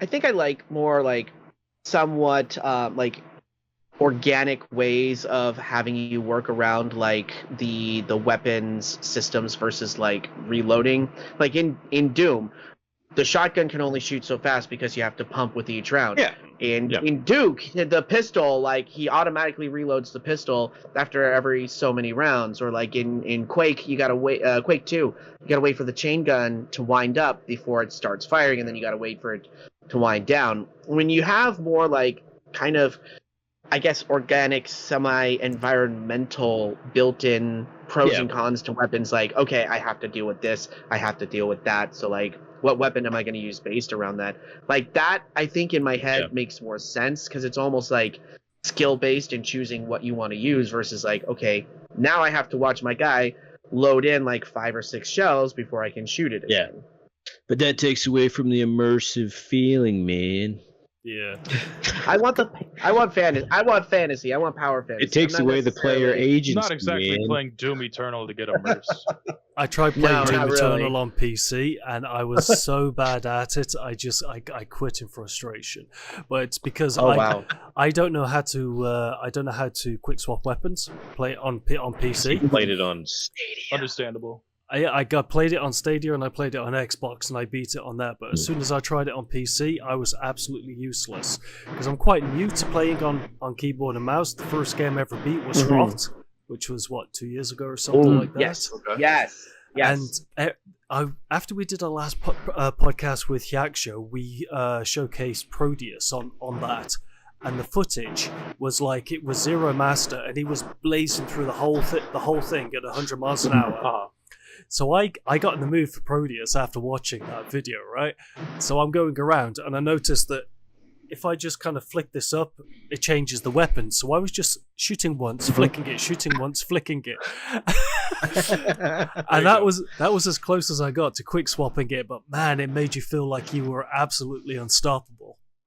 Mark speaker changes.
Speaker 1: I think I like more like somewhat like organic ways of having you work around like the weapons systems versus like reloading. Like in Doom, the shotgun can only shoot so fast because you have to pump with each round.
Speaker 2: Yeah.
Speaker 1: In Duke, the pistol, like he automatically reloads the pistol after every so many rounds. Or like in Quake, you gotta wait. Quake 2, you gotta wait for the chain gun to wind up before it starts firing, and then you gotta wait for it to wind down. When you have more like kind of, I guess, organic, semi-environmental built-in pros and cons to weapons, like, okay, I have to deal with this, I have to deal with that, so like, what weapon am I going to use based around that? Like, that, I think, in my head makes more sense, because it's almost like skill-based in choosing what you want to use versus like, okay, now I have to watch my guy load in like 5 or 6 shells before I can shoot it again.
Speaker 3: Yeah. But that takes away from the immersive feeling, man.
Speaker 4: Yeah.
Speaker 1: I want fantasy. I want power fantasy.
Speaker 3: It takes away the player agency.
Speaker 5: Not exactly playing Doom Eternal to get immersed.
Speaker 4: I tried playing Doom Eternal
Speaker 1: really.
Speaker 4: on PC, and I was so bad at it. I quit in frustration. But it's because I don't know how to quick swap weapons. Play it on PC.
Speaker 3: You played it on Stadia.
Speaker 5: Understandable.
Speaker 4: I played it on Stadia and I played it on Xbox and I beat it on that, but as soon as I tried it on PC, I was absolutely useless because I'm quite new to playing on keyboard and mouse. The first game I ever beat was Rot, which was 2 years ago or something like that.
Speaker 1: Yes.
Speaker 4: And after we did our last podcast with Yaksho, we showcased Proteus on that. And the footage was like it was Zero Master, and he was blazing through the whole thing at 100 miles an hour. So I got in the mood for Proteus after watching that video, right? So I'm going around, and I noticed that if I just kind of flick this up, it changes the weapon. So I was just shooting once, flicking it, shooting once, flicking it. And that was as close as I got to quick swapping it, but man, it made you feel like you were absolutely unstoppable.